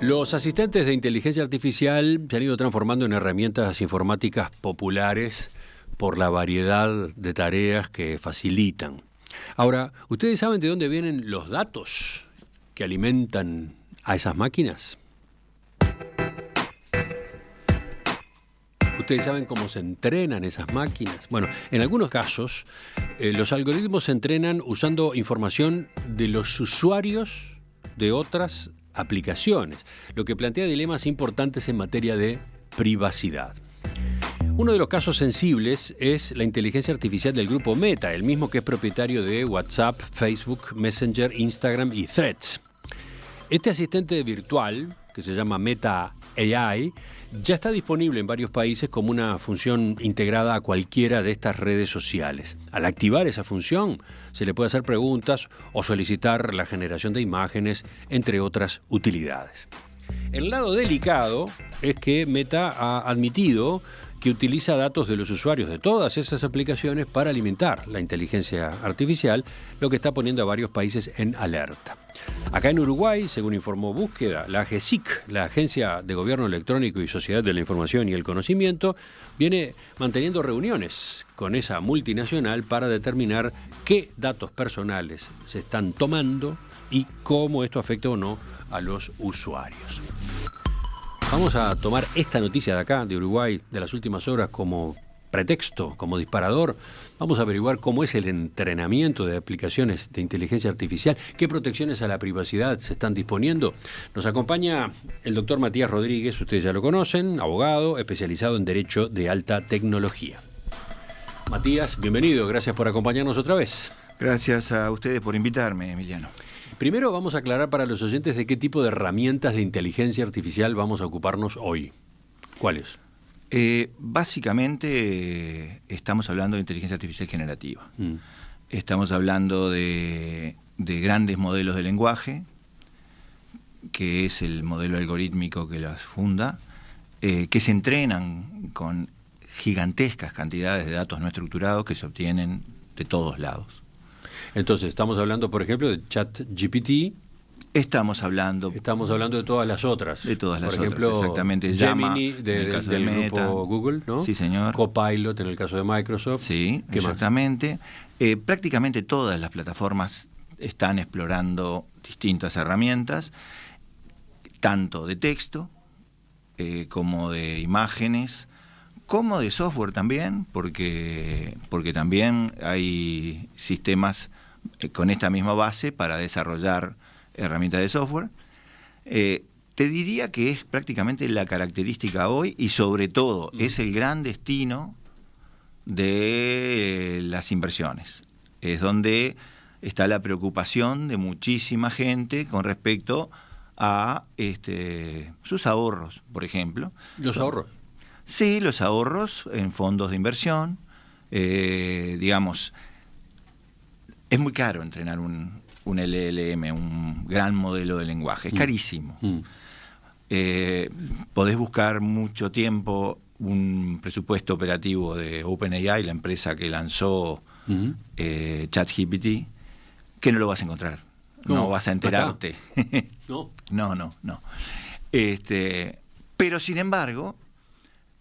Los asistentes de inteligencia artificial se han ido transformando en herramientas informáticas populares por la variedad de tareas que facilitan. Ahora, ¿ustedes saben de dónde vienen los datos que alimentan a esas máquinas? ¿Ustedes saben cómo se entrenan esas máquinas? Bueno, en algunos casos, los algoritmos se entrenan usando información de los usuarios de otras aplicaciones, lo que plantea dilemas importantes en materia de privacidad. Uno de los casos sensibles es la inteligencia artificial del grupo Meta, el mismo que es propietario de WhatsApp, Facebook, Messenger, Instagram y Threads. Este asistente virtual, que se llama Meta AI, ya está disponible en varios países como una función integrada a cualquiera de estas redes sociales. Al activar esa función, se le puede hacer preguntas o solicitar la generación de imágenes, entre otras utilidades. El lado delicado es que Meta ha admitido que utiliza datos de los usuarios de todas esas aplicaciones para alimentar la inteligencia artificial, lo que está poniendo a varios países en alerta. Acá en Uruguay, según informó Búsqueda, la AGESIC, la Agencia de Gobierno Electrónico y Sociedad de la Información y el Conocimiento, viene manteniendo reuniones con esa multinacional para determinar qué datos personales se están tomando y cómo esto afecta o no a los usuarios. Vamos a tomar esta noticia de acá, de Uruguay, de las últimas horas, como pretexto, como disparador. Vamos a averiguar cómo es el entrenamiento de aplicaciones de inteligencia artificial, qué protecciones a la privacidad se están disponiendo. Nos acompaña el doctor Matías Rodríguez, ustedes ya lo conocen, abogado, especializado en Derecho de Alta Tecnología. Matías, bienvenido, gracias por acompañarnos otra vez. Gracias a ustedes por invitarme, Emiliano. Primero vamos a aclarar para los oyentes de qué tipo de herramientas de inteligencia artificial vamos a ocuparnos hoy. ¿Cuáles? Básicamente estamos hablando de inteligencia artificial generativa. Estamos hablando de grandes modelos de lenguaje, que es el modelo algorítmico que las funda, que se entrenan con gigantescas cantidades de datos no estructurados que se obtienen de todos lados. Entonces, estamos hablando, por ejemplo, de ChatGPT. Estamos hablando de todas las otras. De todas las por ejemplo, otras, exactamente. Gemini del grupo Google, ¿no? Sí, señor. Copilot en el caso de Microsoft. Sí, exactamente. Prácticamente todas las plataformas están explorando distintas herramientas, tanto de texto como de imágenes, como de software también, porque también hay sistemas con esta misma base para desarrollar herramientas de software. Te diría que es prácticamente la característica hoy y sobre todo es el gran destino de las inversiones. Es donde está la preocupación de muchísima gente con respecto a sus ahorros, por ejemplo. ¿Los ahorros? Sí, los ahorros en fondos de inversión. Digamos, es muy caro entrenar un LLM, un gran modelo de lenguaje. Es carísimo. Podés buscar mucho tiempo un presupuesto operativo de OpenAI, la empresa que lanzó ChatGPT, que no lo vas a encontrar. No vas a enterarte. No. No. Pero sin embargo,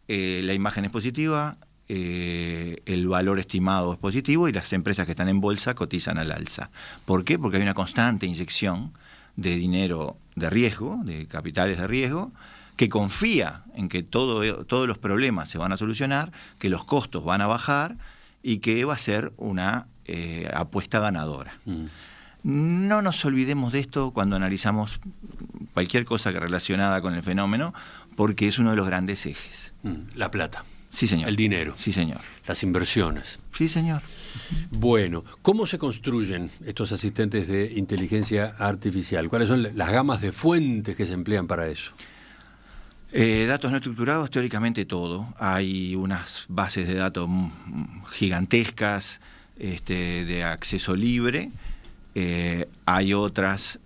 la imagen es positiva, el valor estimado es positivo y las empresas que están en bolsa cotizan al alza. ¿Por qué? Porque hay una constante inyección de dinero de riesgo, de capitales de riesgo, que confía en que todos los problemas se van a solucionar, que los costos van a bajar y que va a ser una apuesta ganadora. No nos olvidemos de esto cuando analizamos cualquier cosa relacionada con el fenómeno, porque es uno de los grandes ejes. La plata. Sí, señor. El dinero. Sí, señor. Las inversiones. Sí, señor. Bueno, ¿cómo se construyen estos asistentes de inteligencia artificial? ¿Cuáles son las gamas de fuentes que se emplean para eso? Datos no estructurados, teóricamente todo. Hay unas bases de datos gigantescas de acceso libre. Hay otras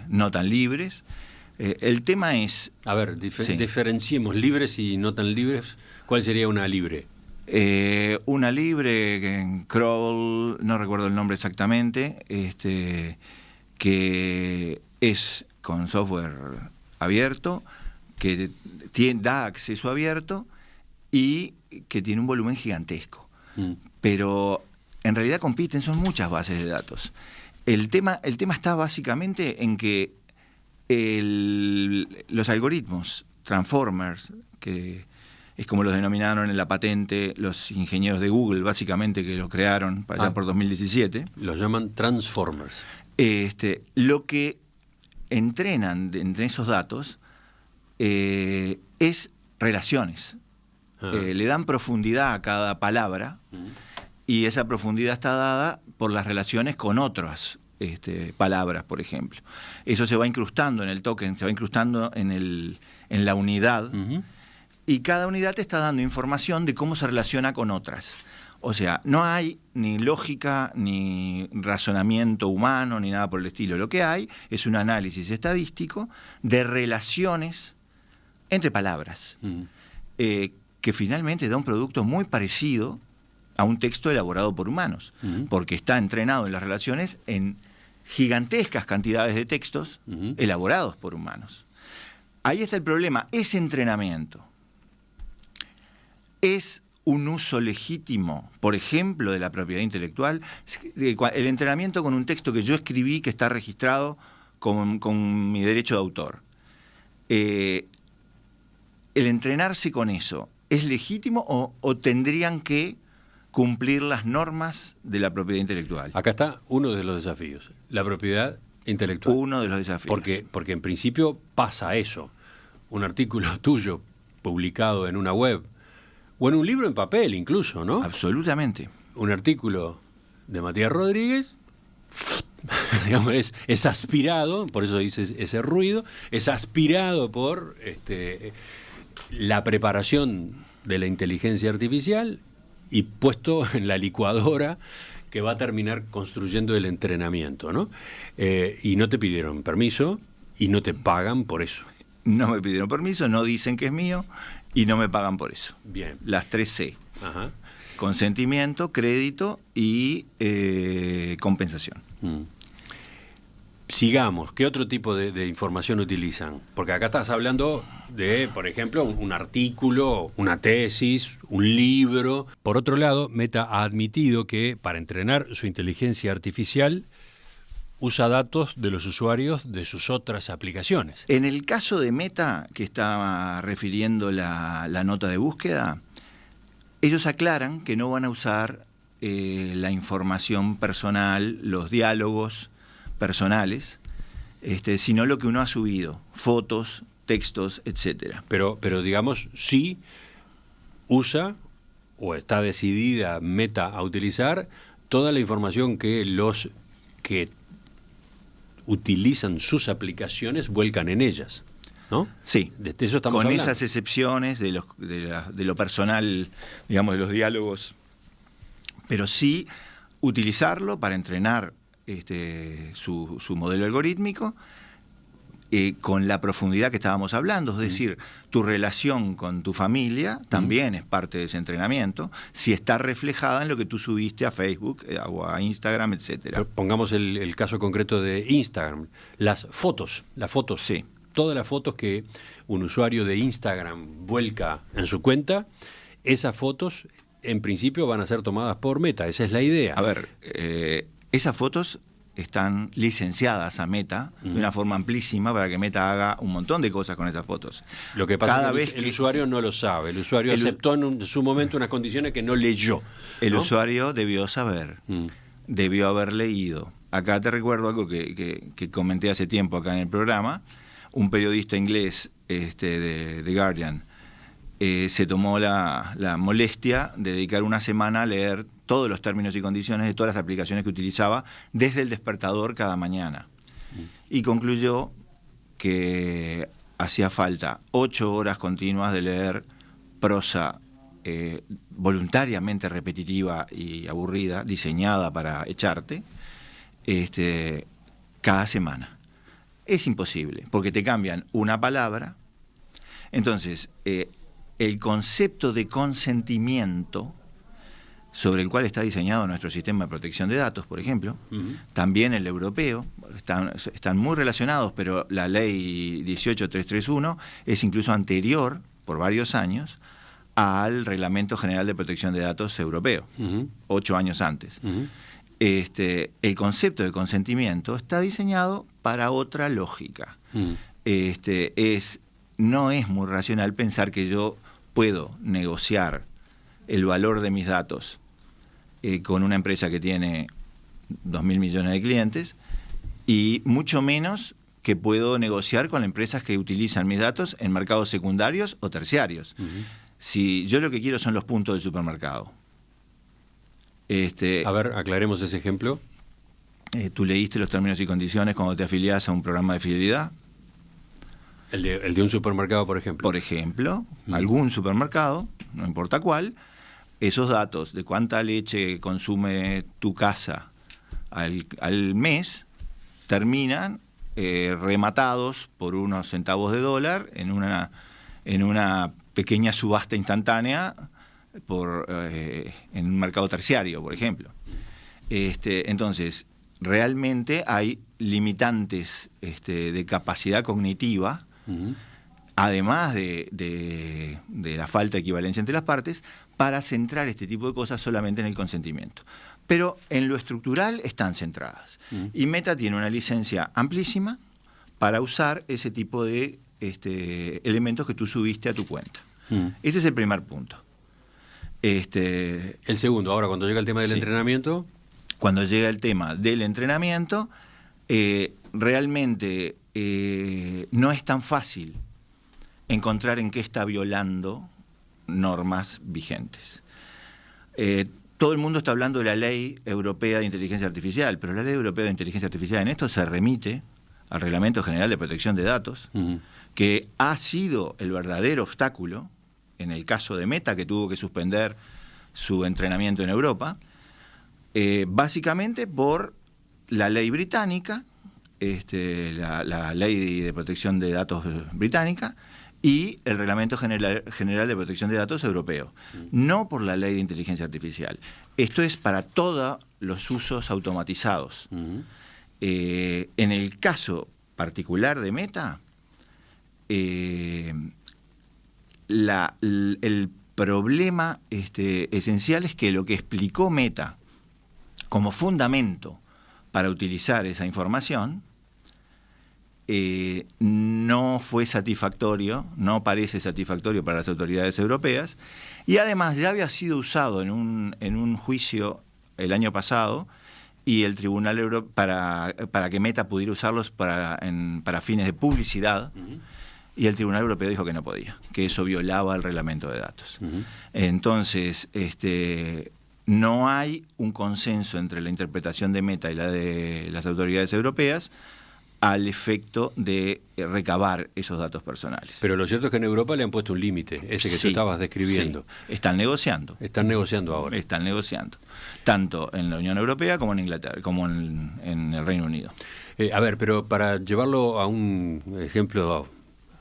no tan libres. El tema es... A ver, diferenciemos libres y no tan libres. ¿Cuál sería una libre? Una libre, en Crawl, no recuerdo el nombre exactamente, que es con software abierto, que da acceso abierto y que tiene un volumen gigantesco. Pero en realidad compiten, son muchas bases de datos. El tema está básicamente en que los algoritmos, transformers, que es como los denominaron en la patente los ingenieros de Google, básicamente, que lo crearon para allá por 2017. Los llaman transformers. Lo que entrenan entre esos datos es relaciones. Le dan profundidad a cada palabra y esa profundidad está dada por las relaciones con otras palabras, por ejemplo. Eso se va incrustando en el token, se va incrustando en la unidad, y cada unidad te está dando información de cómo se relaciona con otras. O sea, no hay ni lógica, ni razonamiento humano, ni nada por el estilo. Lo que hay es un análisis estadístico de relaciones entre palabras, que finalmente da un producto muy parecido a un texto elaborado por humanos, porque está entrenado en las relaciones en gigantescas cantidades de textos elaborados por humanos. Ahí está el problema. Ese entrenamiento es un uso legítimo, por ejemplo, de la propiedad intelectual. El entrenamiento con un texto que yo escribí, que está registrado con mi derecho de autor. ¿El entrenarse con eso es legítimo o tendrían que cumplir las normas de la propiedad intelectual? Acá está uno de los desafíos, la propiedad intelectual. Uno de los desafíos. Porque en principio pasa eso. Un artículo tuyo publicado en una web, o en un libro en papel incluso, ¿no? Absolutamente. Un artículo de Matías Rodríguez, digamos, es aspirado, por eso dices ese ruido, es aspirado por la preparación de la inteligencia artificial y puesto en la licuadora que va a terminar construyendo el entrenamiento, ¿no? Y no te pidieron permiso y no te pagan por eso. No me pidieron permiso, no dicen que es mío y no me pagan por eso. Bien. Las 3 C. Ajá. Consentimiento, crédito y compensación. Sigamos, ¿qué otro tipo de información utilizan? Porque acá estás hablando de, por ejemplo, un artículo, una tesis, un libro. Por otro lado, Meta ha admitido que para entrenar su inteligencia artificial usa datos de los usuarios de sus otras aplicaciones. En el caso de Meta, que estaba refiriendo la nota de búsqueda, ellos aclaran que no van a usar la información personal, los diálogos personales, sino lo que uno ha subido, fotos, textos, etcétera. Pero digamos, sí usa o está decidida Meta a utilizar toda la información que los que utilizan sus aplicaciones vuelcan en ellas, ¿no? Sí, de eso estamos con hablando. esas excepciones de lo personal, digamos, de los diálogos, pero sí utilizarlo para entrenar su modelo algorítmico con la profundidad que estábamos hablando, es decir, tu relación con tu familia también es parte de ese entrenamiento, si está reflejada en lo que tú subiste a Facebook o a Instagram, etcétera. Pongamos el caso concreto de Instagram, las fotos, Sí. Todas las fotos que un usuario de Instagram vuelca en su cuenta, esas fotos en principio van a ser tomadas por Meta, esa es la idea. A ver, esas fotos están licenciadas a Meta de una forma amplísima para que Meta haga un montón de cosas con esas fotos. Lo que pasa Cada es vez que el que usuario no lo sabe, el usuario aceptó en su momento unas condiciones que no leyó. El ¿no? usuario debió saber, debió haber leído. Acá te recuerdo algo que comenté hace tiempo acá en el programa. Un periodista inglés de The Guardian se tomó la molestia de dedicar una semana a leer todos los términos y condiciones de todas las aplicaciones que utilizaba desde el despertador cada mañana. Y concluyó que hacía falta 8 horas continuas de leer prosa voluntariamente repetitiva y aburrida, diseñada para echarte, cada semana. Es imposible, porque te cambian una palabra. Entonces, el concepto de consentimiento sobre el cual está diseñado nuestro sistema de protección de datos, por ejemplo, también el europeo, están muy relacionados, pero la ley 18331 es incluso anterior, por varios años, al Reglamento General de Protección de Datos Europeo, 8 años antes. El concepto de consentimiento está diseñado para otra lógica. No es muy racional pensar que yo puedo negociar el valor de mis datos con una empresa que tiene 2.000 millones de clientes, y mucho menos que puedo negociar con empresas que utilizan mis datos en mercados secundarios o terciarios. Si yo lo que quiero son los puntos del supermercado. A ver, aclaremos ese ejemplo. ¿Tú leíste los términos y condiciones cuando te afiliás a un programa de fidelidad? El de un supermercado, por ejemplo. Por ejemplo, algún supermercado, no importa cuál, esos datos de cuánta leche consume tu casa al mes terminan rematados por unos centavos de dólar en una pequeña subasta instantánea en un mercado terciario, por ejemplo. Entonces, realmente hay limitantes de capacidad cognitiva, además de la falta de equivalencia entre las partes, para centrar este tipo de cosas solamente en el consentimiento. Pero en lo estructural están centradas. Y Meta tiene una licencia amplísima para usar ese tipo de elementos que tú subiste a tu cuenta. Ese es el primer punto. El segundo, ahora cuando llega el tema del entrenamiento. Cuando llega el tema del entrenamiento, realmente no es tan fácil encontrar en qué está violando normas vigentes. Todo el mundo está hablando de la Ley Europea de Inteligencia Artificial, pero la Ley Europea de Inteligencia Artificial en esto se remite al Reglamento General de Protección de Datos, que ha sido el verdadero obstáculo en el caso de Meta, que tuvo que suspender su entrenamiento en Europa, básicamente por la ley británica, la Ley de Protección de Datos británica, y el Reglamento General de Protección de Datos europeo, no por la Ley de Inteligencia Artificial. Esto es para todos los usos automatizados. En el caso particular de Meta, el problema esencial es que lo que explicó Meta como fundamento para utilizar esa información no fue satisfactorio, no parece satisfactorio para las autoridades europeas, y además ya había sido usado en un juicio el año pasado, y el Tribunal Europeo, para que Meta pudiera usarlos para fines de publicidad, y el Tribunal Europeo dijo que no podía, que eso violaba el reglamento de datos. Entonces, no hay un consenso entre la interpretación de Meta y la de las autoridades europeas al efecto de recabar esos datos personales. Pero lo cierto es que en Europa le han puesto un límite, ese que tú estabas describiendo. Sí. Están negociando. Están negociando ahora. Están negociando, tanto en la Unión Europea como en Inglaterra, como en el Reino Unido. A ver, pero para llevarlo a un ejemplo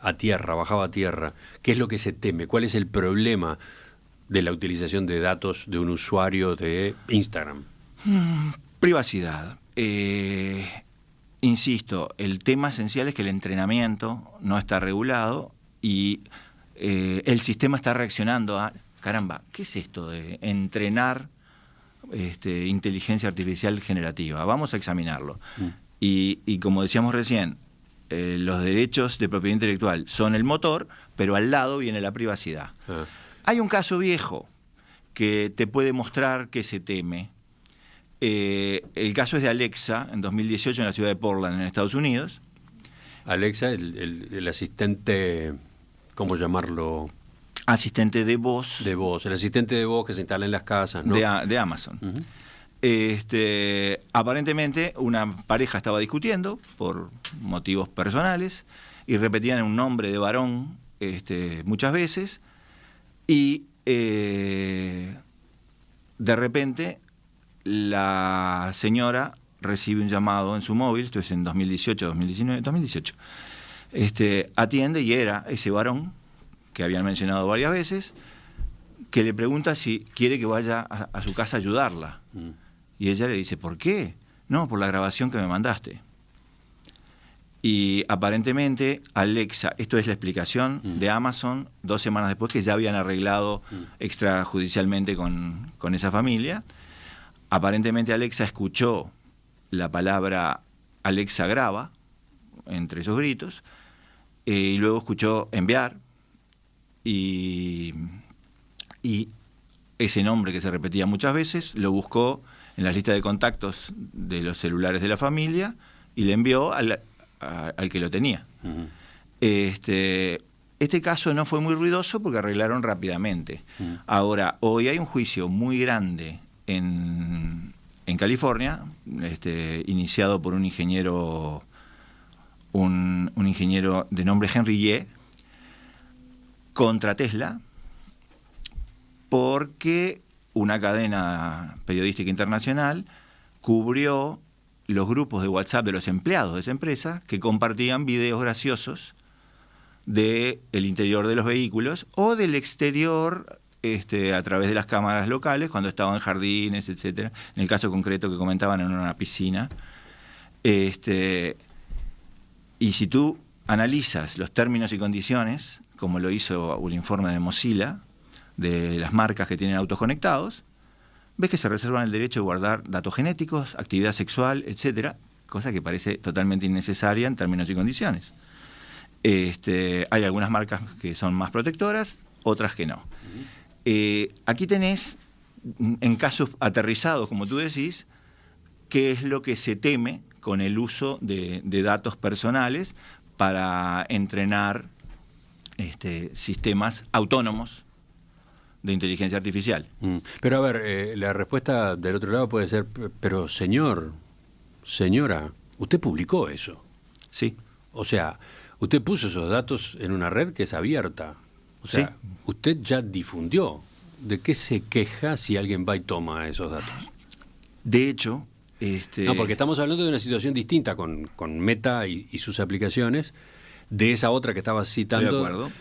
a tierra, bajado a tierra, ¿qué es lo que se teme? ¿Cuál es el problema de la utilización de datos de un usuario de Instagram? Privacidad. Insisto, el tema esencial es que el entrenamiento no está regulado y el sistema está reaccionando a, caramba, ¿qué es esto de entrenar inteligencia artificial generativa? Vamos a examinarlo. Y como decíamos recién, los derechos de propiedad intelectual son el motor, pero al lado viene la privacidad. Hay un caso viejo que te puede mostrar que se teme. El caso es de Alexa, en 2018 en la ciudad de Portland, en Estados Unidos. Alexa, el asistente, ¿cómo llamarlo? Asistente de voz. De voz, el asistente de voz que se instala en las casas, ¿no? De Amazon. Aparentemente una pareja estaba discutiendo por motivos personales y repetían un nombre de varón muchas veces, y de repente la señora recibe un llamado en su móvil, esto es en 2018, 2018, atiende y era ese varón que habían mencionado varias veces, que le pregunta si quiere que vaya a su casa a ayudarla. Y ella le dice, ¿por qué? No, por la grabación que me mandaste. Y aparentemente Alexa, esto es la explicación de Amazon 2 semanas después que ya habían arreglado extrajudicialmente con esa familia. Aparentemente Alexa escuchó la palabra Alexa graba entre esos gritos, y luego escuchó enviar, y ese nombre que se repetía muchas veces lo buscó en las listas de contactos de los celulares de la familia y le envió al que lo tenía. Uh-huh. Este caso no fue muy ruidoso porque arreglaron rápidamente. Uh-huh. Ahora, hoy hay un juicio muy grande en California, iniciado por un ingeniero de nombre Henry Ye, contra Tesla, porque una cadena periodística internacional cubrió los grupos de WhatsApp de los empleados de esa empresa que compartían videos graciosos del interior de los vehículos o del exterior a través de las cámaras locales cuando estaban en jardines, etcétera. En el caso concreto que comentaban, en una piscina. Y si tú analizas los términos y condiciones, como lo hizo un informe de Mozilla, de las marcas que tienen autos conectados, ves que se reservan el derecho de guardar datos genéticos, actividad sexual, etcétera, cosa que parece totalmente innecesaria en términos y condiciones. Hay algunas marcas que son más protectoras, otras que no. Aquí tenés, en casos aterrizados, como tú decís, qué es lo que se teme con el uso de datos personales para entrenar sistemas autónomos de inteligencia artificial. Pero a ver, la respuesta del otro lado puede ser, pero señora, usted publicó eso. Sí. O sea, usted puso esos datos en una red que es abierta. O sea, sí, usted ya difundió. ¿De qué se queja si alguien va y toma esos datos? De hecho... No, porque estamos hablando de una situación distinta con Meta y sus aplicaciones, de esa otra que estaba citando. Estoy de acuerdo.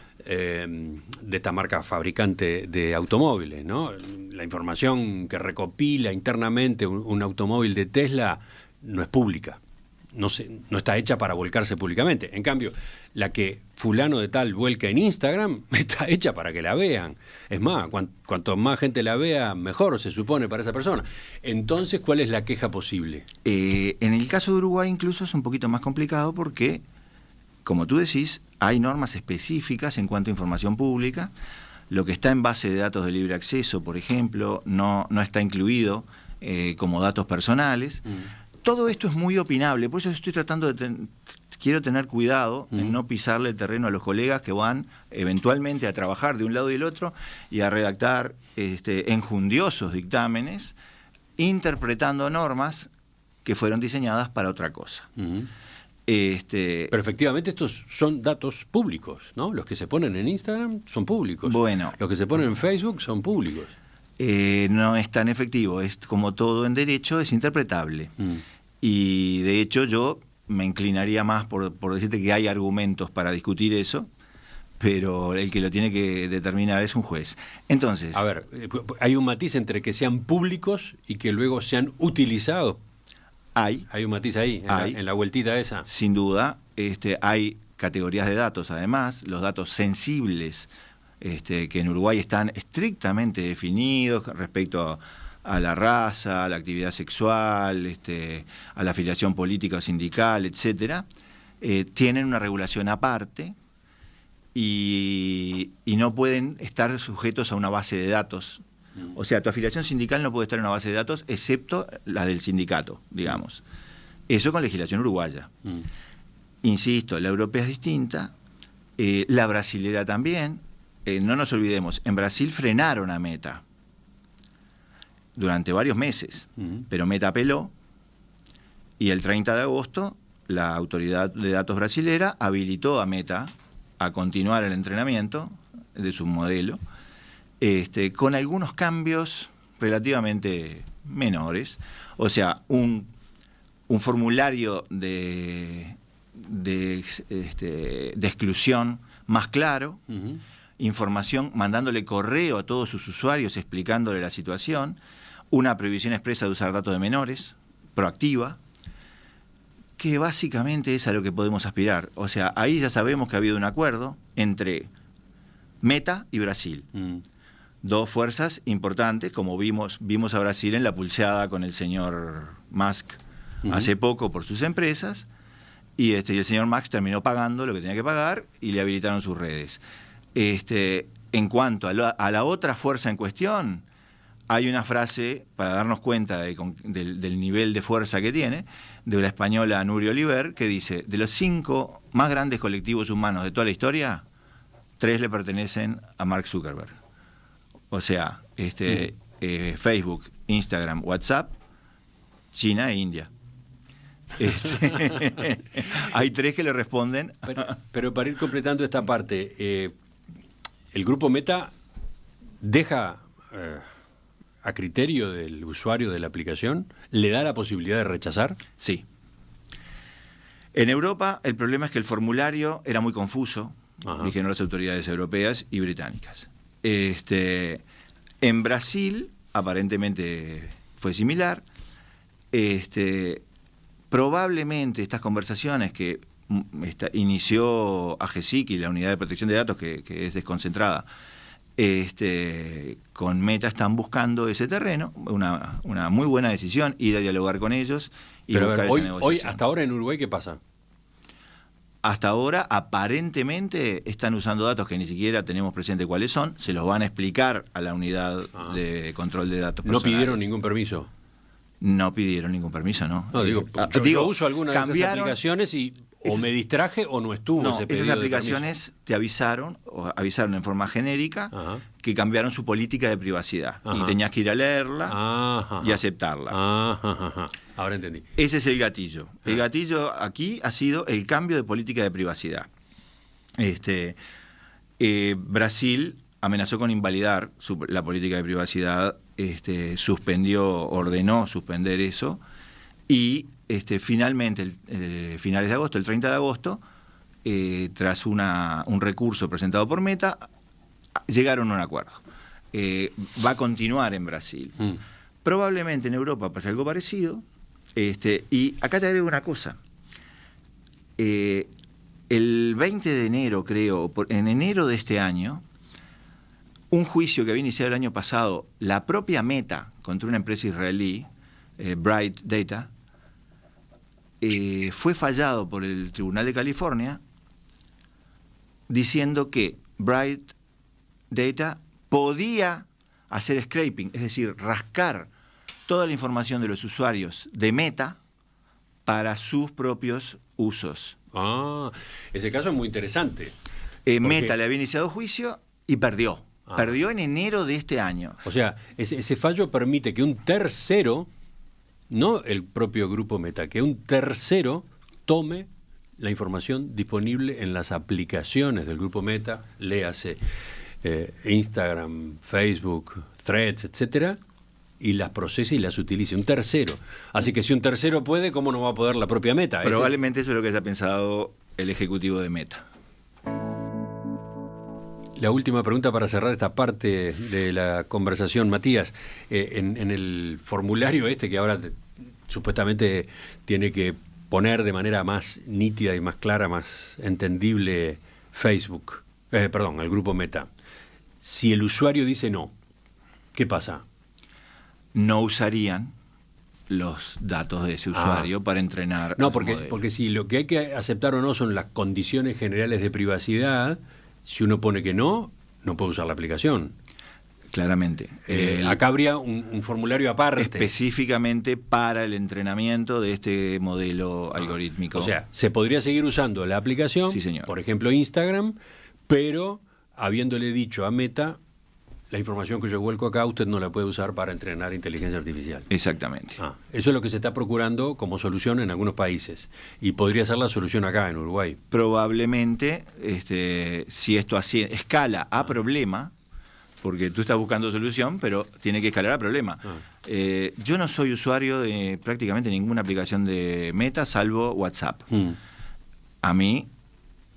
De esta marca fabricante de automóviles, ¿no? La información que recopila internamente un automóvil de Tesla no es pública, no está hecha para volcarse públicamente. En cambio, la que fulano de tal vuelca en Instagram está hecha para que la vean. Es más, cuanto más gente la vea, mejor se supone para esa persona. Entonces, ¿cuál es la queja posible? En el caso de Uruguay incluso es un poquito más complicado porque, como tú decís, hay normas específicas en cuanto a información pública. Lo que está en base de datos de libre acceso, por ejemplo, no está incluido como datos personales. Todo esto es muy opinable, por eso estoy tratando quiero tener cuidado en no pisarle el terreno a los colegas que van eventualmente a trabajar de un lado y del otro y a redactar enjundiosos dictámenes interpretando normas que fueron diseñadas para otra cosa. Pero efectivamente estos son datos públicos, ¿no? Los que se ponen en Instagram son públicos. Bueno, los que se ponen en Facebook son públicos. No es tan efectivo, es como todo en derecho, es interpretable. Y de hecho yo me inclinaría más por decirte que hay argumentos para discutir eso, pero el que lo tiene que determinar es un juez. Entonces, a ver, hay un matiz entre que sean públicos y que luego sean utilizados. Hay un matiz ahí, en la vueltita esa. Sin duda, hay categorías de datos, además, los datos sensibles, que en Uruguay están estrictamente definidos respecto a la raza, a la actividad sexual, a la afiliación política o sindical, etcétera, tienen una regulación aparte y no pueden estar sujetos a una base de datos. O sea, tu afiliación sindical no puede estar en una base de datos excepto la del sindicato, digamos. Eso con legislación uruguaya. Insisto, la europea es distinta, la brasilera también. No nos olvidemos, en Brasil frenaron a Meta durante varios meses, pero Meta apeló y el 30 de agosto la autoridad de datos brasilera habilitó a Meta a continuar el entrenamiento de su modelo, con algunos cambios relativamente menores. O sea, un formulario de exclusión más claro, información, mandándole correo a todos sus usuarios explicándole la situación, una prohibición expresa de usar datos de menores, proactiva, que básicamente es a lo que podemos aspirar. O sea, ahí ya sabemos que ha habido un acuerdo entre Meta y Brasil. Dos fuerzas importantes, como vimos a Brasil en la pulseada con el señor Musk hace poco por sus empresas, y el señor Musk terminó pagando lo que tenía que pagar y le habilitaron sus redes. En cuanto a la otra fuerza en cuestión, hay una frase, para darnos cuenta del nivel de fuerza que tiene, de la española Nuria Oliver, que dice: de los 5 más grandes colectivos humanos de toda la historia, 3 le pertenecen a Mark Zuckerberg. O sea, Facebook, Instagram, WhatsApp, China e India. Hay 3 que le responden. Pero para ir completando esta parte, el grupo Meta deja a criterio del usuario de la aplicación, ¿le da la posibilidad de rechazar? Sí. En Europa el problema es que el formulario era muy confuso, dijeron las autoridades europeas y británicas. En Brasil aparentemente fue similar. Probablemente estas conversaciones que inició AGESIC y la Unidad de Protección de Datos, que es desconcentrada, con Meta, están buscando ese terreno. Una muy buena decisión, ir a dialogar con ellos y pero buscar esa negociación. Hoy, hasta ahora en Uruguay, ¿qué pasa? Hasta ahora, aparentemente, están usando datos que ni siquiera tenemos presente cuáles son. Se los van a explicar a la unidad de control de datos personales. ¿No pidieron ningún permiso? No pidieron ningún permiso, ¿no? No, yo uso alguna de esas aplicaciones y o me distraje o no estuvo ese pedido. Esas aplicaciones te avisaron en forma genérica que cambiaron su política de privacidad. Y tenías que ir a leerla y aceptarla. Ahora entendí. Ese es el gatillo. El gatillo aquí ha sido el cambio de política de privacidad. Brasil amenazó con invalidar la política de privacidad, ordenó suspender eso, y finalmente, finales de agosto, el 30 de agosto, tras un recurso presentado por Meta, llegaron a un acuerdo. Va a continuar en Brasil. Probablemente en Europa pase algo parecido. Y acá te agrego una cosa. El 20 de enero, creo, en enero de este año, un juicio que había iniciado el año pasado, la propia Meta, contra una empresa israelí, Bright Data, fue fallado por el Tribunal de California, diciendo que Bright Data podía hacer scraping, es decir, rascar toda la información de los usuarios de Meta para sus propios usos. Ese caso es muy interesante. Meta le había iniciado juicio y perdió. Perdió en enero de este año. O sea, ese fallo permite que un tercero, no el propio grupo Meta, que un tercero tome la información disponible en las aplicaciones del grupo Meta, léase Instagram, Facebook, Threads, etcétera, y las procese y las utilice. Un tercero. Así que si un tercero puede, ¿cómo no va a poder la propia Meta? Probablemente eso es lo que haya pensado el ejecutivo de Meta. La última pregunta para cerrar esta parte de la conversación, Matías. En el formulario que ahora supuestamente tiene que poner de manera más nítida y más clara, más entendible el grupo Meta. Si el usuario dice no, ¿qué pasa? No usarían los datos de ese usuario para entrenar. No, porque si lo que hay que aceptar o no son las condiciones generales de privacidad, si uno pone que no puede usar la aplicación. Claramente. Acá habría un formulario aparte. Específicamente para el entrenamiento de este modelo algorítmico. O sea, se podría seguir usando la aplicación, sí, señor, por ejemplo Instagram, pero habiéndole dicho a Meta, la información que yo vuelco acá usted no la puede usar para entrenar inteligencia artificial. Exactamente. Eso es lo que se está procurando como solución en algunos países. Y podría ser la solución acá en Uruguay. Probablemente, si esto escala a problema, porque tú estás buscando solución, pero tiene que escalar a problema. Yo no soy usuario de prácticamente ninguna aplicación de Meta, salvo WhatsApp. A mí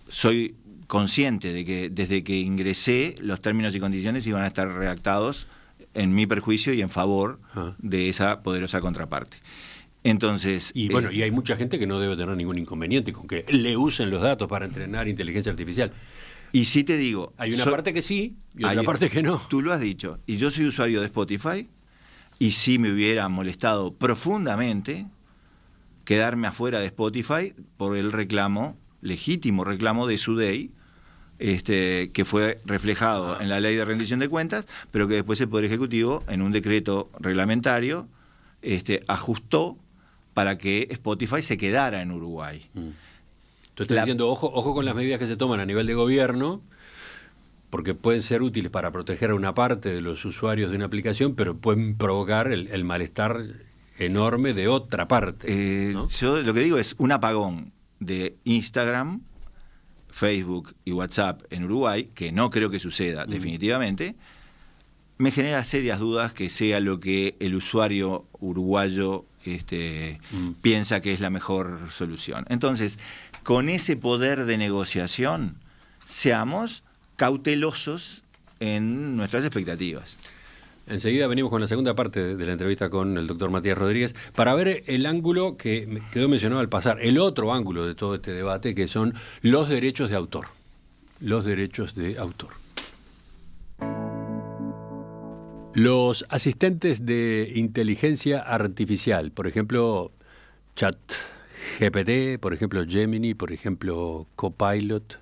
soy consciente de que desde que ingresé los términos y condiciones iban a estar redactados en mi perjuicio y en favor de esa poderosa contraparte. Entonces, Y bueno, y hay mucha gente que no debe tener ningún inconveniente con que le usen los datos para entrenar inteligencia artificial. y sí te digo, Hay una parte que sí y otra parte que no. Tú lo has dicho, y yo soy usuario de Spotify, y sí me hubiera molestado profundamente quedarme afuera de Spotify por el legítimo reclamo de SUDEI, que fue reflejado en la Ley de Rendición de Cuentas, pero que después el Poder Ejecutivo, en un decreto reglamentario, ajustó para que Spotify se quedara en Uruguay. Tú estás diciendo, ojo con las medidas que se toman a nivel de gobierno, porque pueden ser útiles para proteger a una parte de los usuarios de una aplicación, pero pueden provocar el malestar enorme de otra parte, ¿no? Yo lo que digo es un apagón de Instagram, Facebook y WhatsApp en Uruguay, que no creo que suceda definitivamente, me genera serias dudas que sea lo que el usuario uruguayo piensa que es la mejor solución. Entonces, con ese poder de negociación, seamos cautelosos en nuestras expectativas. Enseguida venimos con la segunda parte de la entrevista con el doctor Matías Rodríguez para ver el ángulo que quedó mencionado al pasar, el otro ángulo de todo este debate, que son los derechos de autor. Los derechos de autor. Los asistentes de inteligencia artificial, por ejemplo, ChatGPT, por ejemplo, Gemini, por ejemplo, Copilot,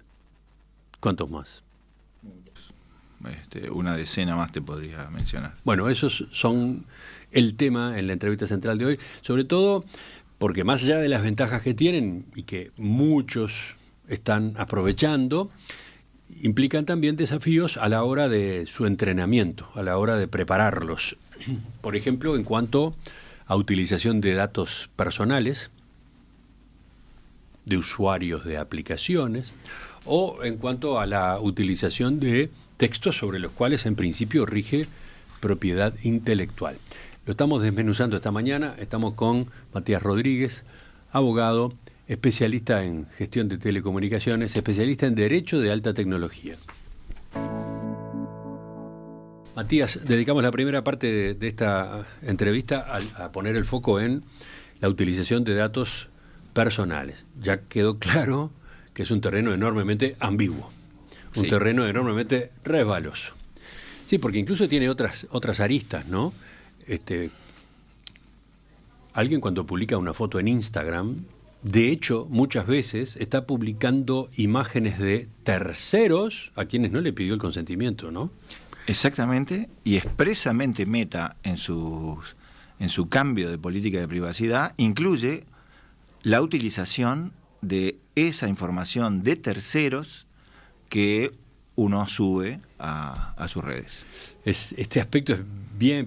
¿cuántos más? Una decena más te podría mencionar. Bueno, esos son el tema en la entrevista central de hoy, sobre todo porque más allá de las ventajas que tienen y que muchos están aprovechando, implican también desafíos a la hora de su entrenamiento, a la hora de prepararlos. Por ejemplo, en cuanto a utilización de datos personales, de usuarios de aplicaciones, o en cuanto a la utilización de textos sobre los cuales en principio rige propiedad intelectual. Lo estamos desmenuzando esta mañana, estamos con Matías Rodríguez, abogado, especialista en gestión de telecomunicaciones, especialista en derecho de alta tecnología. Matías, dedicamos la primera parte de esta entrevista a poner el foco en la utilización de datos personales. Ya quedó claro que es un terreno enormemente ambiguo. Un terreno enormemente resbaloso. Sí, porque incluso tiene otras aristas, ¿no? Alguien cuando publica una foto en Instagram, de hecho, muchas veces está publicando imágenes de terceros a quienes no le pidió el consentimiento, ¿no? Exactamente, y expresamente Meta en su cambio de política de privacidad incluye la utilización de esa información de terceros que uno sube a sus redes. Este aspecto es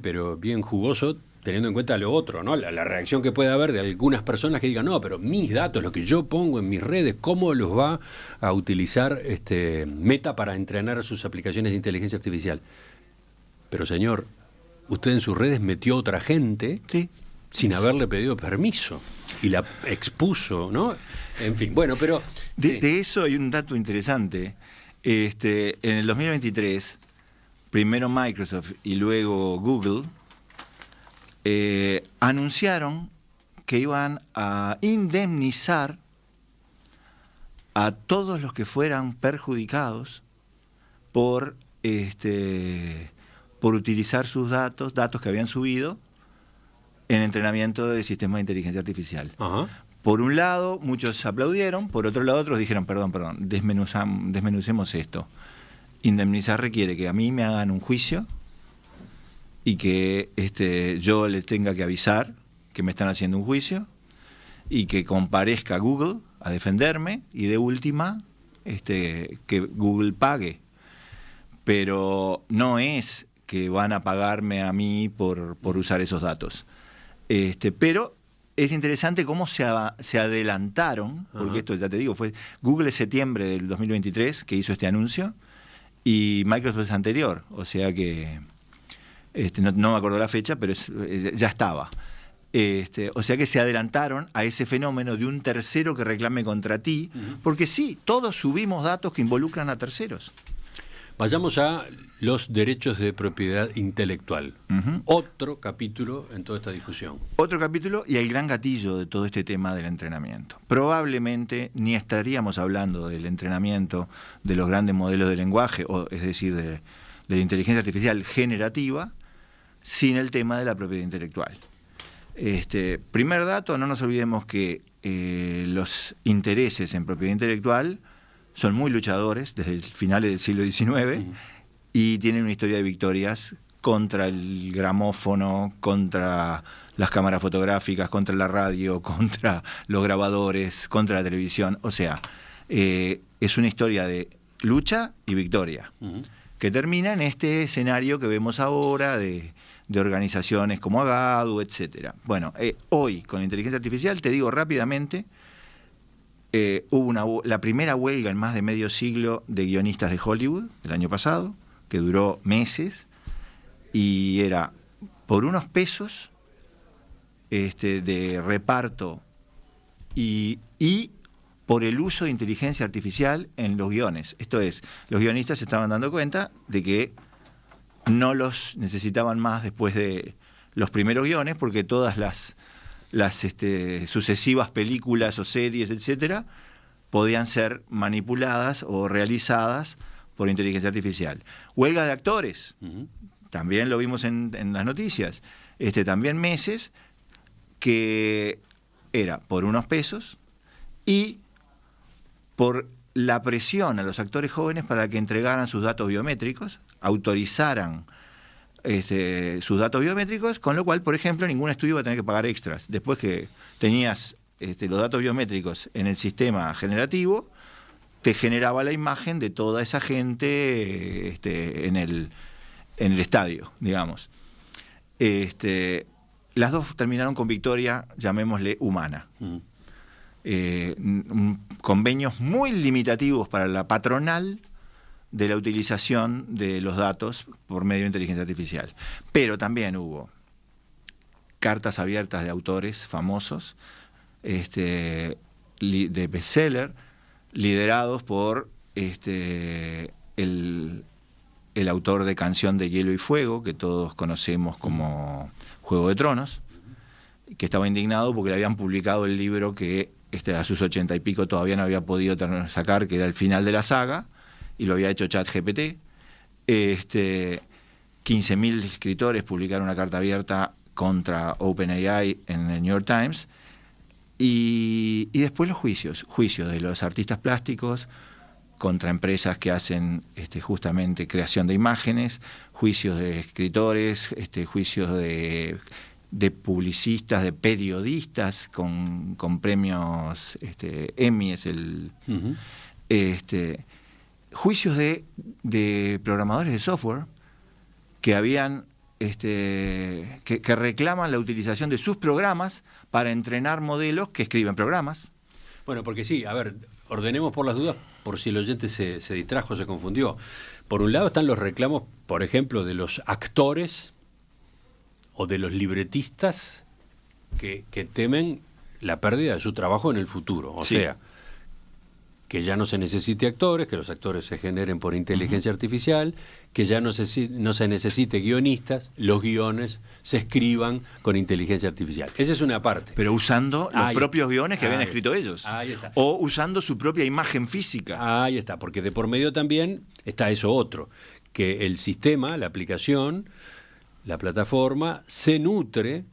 pero bien jugoso, teniendo en cuenta lo otro, ¿no? La reacción que puede haber de algunas personas que digan, no, pero mis datos, lo que yo pongo en mis redes, ¿cómo los va a utilizar Meta para entrenar sus aplicaciones de inteligencia artificial? Pero señor, usted en sus redes metió a otra gente sin haberle pedido permiso y la expuso, ¿no? En fin, bueno, pero... De eso hay un dato interesante. En el 2023, primero Microsoft y luego Google anunciaron que iban a indemnizar a todos los que fueran perjudicados por utilizar sus datos que habían subido en entrenamiento de sistemas de inteligencia artificial. Ajá. Por un lado, muchos aplaudieron, por otro lado, otros dijeron, perdón, desmenucemos esto. Indemnizar requiere que a mí me hagan un juicio y que yo les tenga que avisar que me están haciendo un juicio y que comparezca Google a defenderme y de última que Google pague. Pero no es que van a pagarme a mí por usar esos datos. Pero es interesante cómo se adelantaron, porque esto ya te digo, fue Google en septiembre del 2023 que hizo este anuncio y Microsoft es anterior, o sea que no me acuerdo la fecha, pero ya estaba. O sea que se adelantaron a ese fenómeno de un tercero que reclame contra ti, porque sí, todos subimos datos que involucran a terceros. Vayamos a los derechos de propiedad intelectual. Otro capítulo en toda esta discusión. Otro capítulo y el gran gatillo de todo este tema del entrenamiento. Probablemente ni estaríamos hablando del entrenamiento de los grandes modelos de lenguaje, es decir, de la inteligencia artificial generativa, sin el tema de la propiedad intelectual. Primer dato, no nos olvidemos que los intereses en propiedad intelectual son muy luchadores desde el finales del siglo XIX y tienen una historia de victorias contra el gramófono, contra las cámaras fotográficas, contra la radio, contra los grabadores, contra la televisión. O sea, es una historia de lucha y victoria que termina en este escenario que vemos ahora de organizaciones como Agadu, etcétera. Bueno, hoy con la inteligencia artificial, te digo rápidamente, hubo la primera huelga en más de medio siglo de guionistas de Hollywood el año pasado, que duró meses, y era por unos pesos de reparto y por el uso de inteligencia artificial en los guiones. Esto es, los guionistas se estaban dando cuenta de que no los necesitaban más después de los primeros guiones, porque todas las sucesivas películas o series, etcétera, podían ser manipuladas o realizadas por inteligencia artificial. Huelga de actores, también lo vimos en las noticias, también meses, que era por unos pesos y por la presión a los actores jóvenes para que entregaran sus datos biométricos, autorizaran sus datos biométricos, con lo cual, por ejemplo, ningún estudio va a tener que pagar extras. Después que tenías los datos biométricos en el sistema generativo, te generaba la imagen de toda esa gente en el estadio, digamos. Las dos terminaron con victoria, llamémosle humana. Convenios muy limitativos para la patronal de la utilización de los datos por medio de inteligencia artificial. Pero también hubo cartas abiertas de autores famosos, de bestseller, liderados por el autor de Canción de Hielo y Fuego, que todos conocemos como Juego de Tronos, que estaba indignado porque le habían publicado el libro que a sus 80 y pico todavía no había podido sacar, que era el final de la saga, y lo había hecho ChatGPT. 15.000 escritores publicaron una carta abierta contra OpenAI en el New York Times, y después los juicios de los artistas plásticos contra empresas que hacen justamente creación de imágenes, juicios de escritores, juicios de publicistas, de periodistas con premios Emmy, juicios de programadores de software que habían que reclaman la utilización de sus programas para entrenar modelos que escriben programas. Bueno, porque sí, a ver, ordenemos por las dudas, por si el oyente se distrajo, se confundió. Por un lado están los reclamos, por ejemplo, de los actores o de los libretistas que temen la pérdida de su trabajo en el futuro. O sea, que ya no se necesite actores, que los actores se generen por inteligencia artificial, que ya no se necesite guionistas, los guiones se escriban con inteligencia artificial. Esa es una parte. Pero usando los propios guiones que habían escrito ellos. Ahí está. O usando su propia imagen física. Ahí está, porque de por medio también está eso otro, que el sistema, la aplicación, la plataforma, se nutre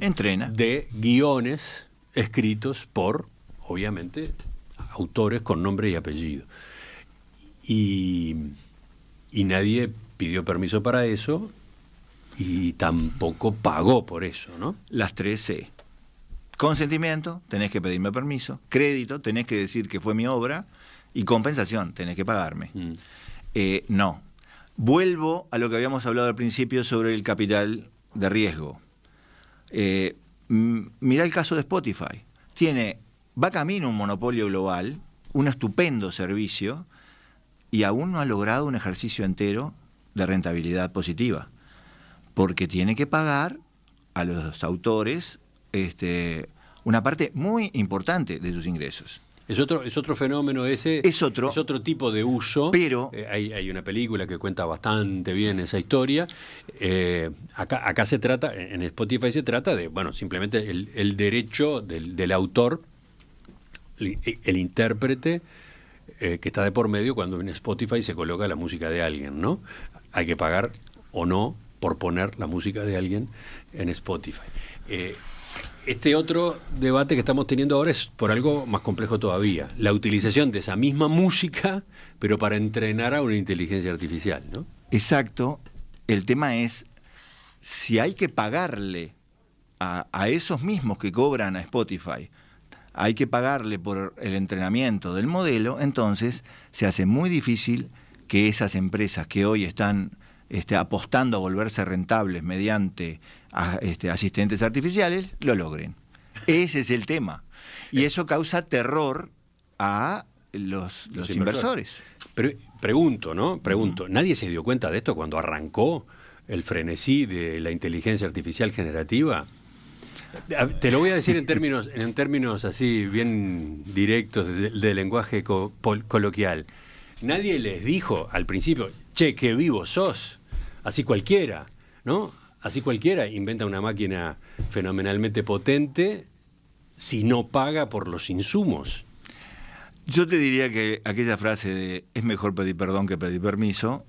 entrena de guiones escritos por, obviamente, autores con nombre y apellido. Y nadie pidió permiso para eso y tampoco pagó por eso, ¿no? Las 3 C. Consentimiento, tenés que pedirme permiso. Crédito, tenés que decir que fue mi obra. Y compensación, tenés que pagarme. No. Vuelvo a lo que habíamos hablado al principio sobre el capital de riesgo. Mirá el caso de Spotify. Va camino un monopolio global, un estupendo servicio, y aún no ha logrado un ejercicio entero de rentabilidad positiva, porque tiene que pagar a los autores una parte muy importante de sus ingresos. Es otro fenómeno ese, Es otro tipo de uso, pero hay una película que cuenta bastante bien esa historia. Acá se trata, en Spotify se trata de, bueno, simplemente el derecho del autor, el intérprete, que está de por medio cuando en Spotify se coloca la música de alguien, ¿no? Hay que pagar o no por poner la música de alguien en Spotify. Este otro debate que estamos teniendo ahora es por algo más complejo todavía, la utilización de esa misma música, pero para entrenar a una inteligencia artificial, ¿no? exacto, el tema es si hay que pagarle a esos mismos que cobran a Spotify, hay que pagarle por el entrenamiento del modelo, entonces se hace muy difícil que esas empresas que hoy están apostando a volverse rentables mediante asistentes artificiales, lo logren. Ese es el tema. Y eso causa terror a los inversores. Pero pregunto, ¿nadie se dio cuenta de esto cuando arrancó el frenesí de la inteligencia artificial generativa? Te lo voy a decir en términos así bien directos de lenguaje coloquial. Nadie les dijo al principio, che, qué vivo sos. Así cualquiera, ¿no? Así cualquiera inventa una máquina fenomenalmente potente si no paga por los insumos. Yo te diría que aquella frase de es mejor pedir perdón que pedir permiso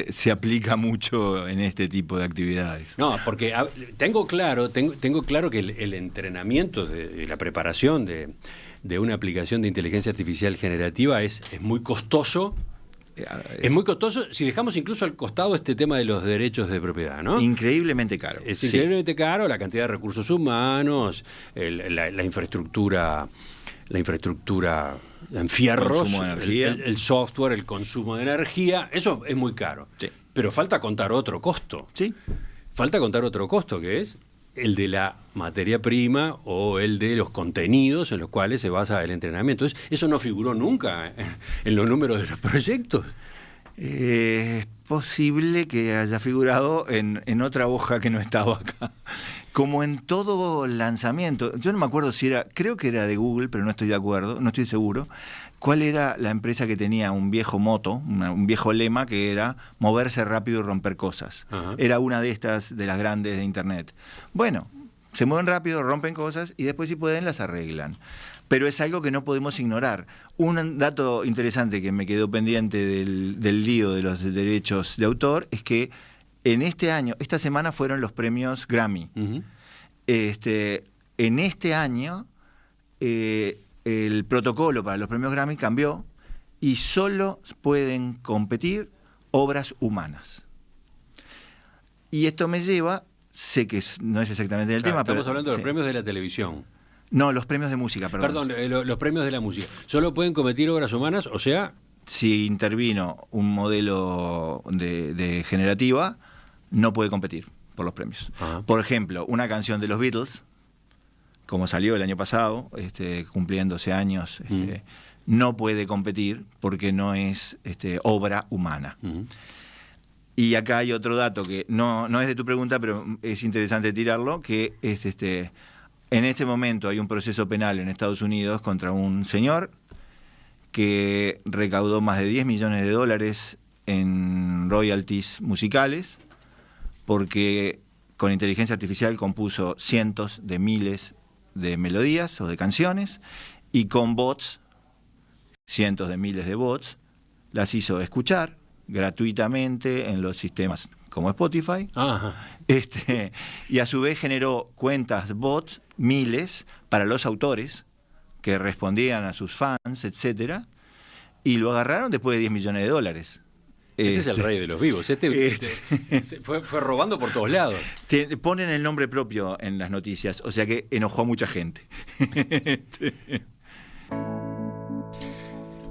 se aplica mucho en este tipo de actividades. No, porque tengo claro que el entrenamiento y la preparación de una aplicación de inteligencia artificial generativa es muy costoso. Es muy costoso si dejamos incluso al costado este tema de los derechos de propiedad, ¿no? Increíblemente caro. Es increíblemente caro, la cantidad de recursos humanos, la infraestructura en fierros, consumo de energía. El software, el consumo de energía, eso es muy caro. Sí. Pero falta contar otro costo. Sí. Falta contar otro costo, que es el de la materia prima o el de los contenidos en los cuales se basa el entrenamiento. Eso no figuró nunca en los números de los proyectos. Es posible que haya figurado en otra hoja que no estaba acá. Como en todo lanzamiento, yo no me acuerdo si era, creo que era de Google, pero no estoy de acuerdo, no estoy seguro, cuál era la empresa que tenía un viejo moto, un viejo lema que era moverse rápido y romper cosas. Ajá. Era una de estas, de las grandes de Internet. Bueno, se mueven rápido, rompen cosas y después si pueden las arreglan. Pero es algo que no podemos ignorar. Un dato interesante que me quedó pendiente del lío de los derechos de autor es que en esta semana fueron los premios Grammy. Uh-huh. En este año el protocolo para los premios Grammy cambió y solo pueden competir obras humanas. Y esto me lleva, sé que no es exactamente el tema, Estamos pero hablando de los sí. premios de la televisión. No, los premios de música, perdón. Los premios de la música. Solo pueden competir obras humanas, o sea... Si intervino un modelo de generativa, no puede competir por los premios. Ajá. Por ejemplo, una canción de los Beatles, como salió el año pasado, cumpliendo 12 años, no puede competir porque no es obra humana. Uh-huh. Y acá hay otro dato que no es de tu pregunta, pero es interesante tirarlo, que es en este momento hay un proceso penal en Estados Unidos contra un señor que recaudó más de $10 millones en royalties musicales, porque con inteligencia artificial compuso cientos de miles de melodías o de canciones, y con bots, cientos de miles de bots, las hizo escuchar gratuitamente en los sistemas como Spotify. Ajá. Y a su vez generó cuentas bots, miles, para los autores que respondían a sus fans, etcétera, y lo agarraron después de $10 millones. Este es el rey de los vivos. Fue robando por todos lados. Ponen el nombre propio en las noticias, o sea que enojó a mucha gente.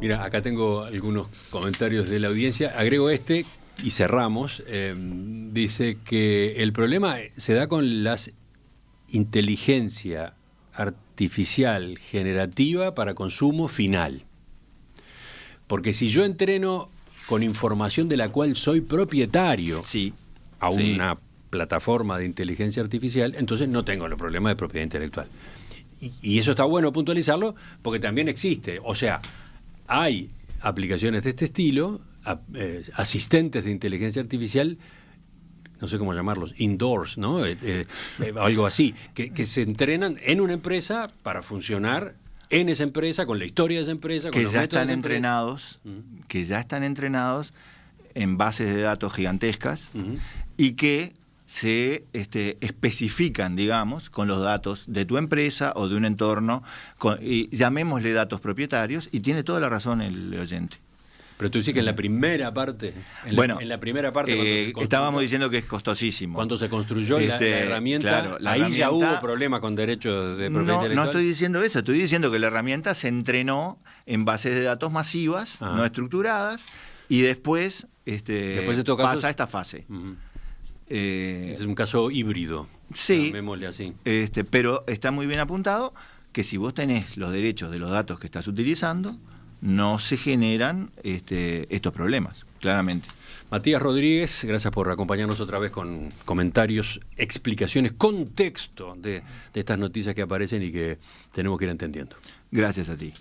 Mira, acá tengo algunos comentarios de la audiencia. Agrego y cerramos. Dice que el problema se da con la inteligencia artificial generativa para consumo final. Porque si yo entreno con información de la cual soy propietario a una plataforma de inteligencia artificial, entonces no tengo el problema de propiedad intelectual. y eso está bueno puntualizarlo porque también existe. O sea, hay aplicaciones de este estilo, asistentes de inteligencia artificial, no sé cómo llamarlos, indoors, ¿no? Algo así, que se entrenan en una empresa para funcionar en esa empresa, con la historia de esa empresa, con que los ya métodos están de esa empresa. entrenados, que ya están entrenados en bases de datos gigantescas y que se especifican, digamos, con los datos de tu empresa o de un entorno, y llamémosle datos propietarios, y tiene toda la razón el oyente. Pero tú dices que en la primera parte, en la primera parte estábamos diciendo que es costosísimo. Cuando se construyó la herramienta, claro, la ahí herramienta, ya hubo problema con derechos de propiedad intelectual. No estoy diciendo eso, estoy diciendo que la herramienta se entrenó en bases de datos masivas, no estructuradas, y después, de todo pasa esta fase. Es un caso híbrido, sí, llamémosle así. Pero está muy bien apuntado que si vos tenés los derechos de los datos que estás utilizando, no se generan estos problemas, claramente. Matías Rodríguez, gracias por acompañarnos otra vez con comentarios, explicaciones, contexto de estas noticias que aparecen y que tenemos que ir entendiendo. Gracias a ti.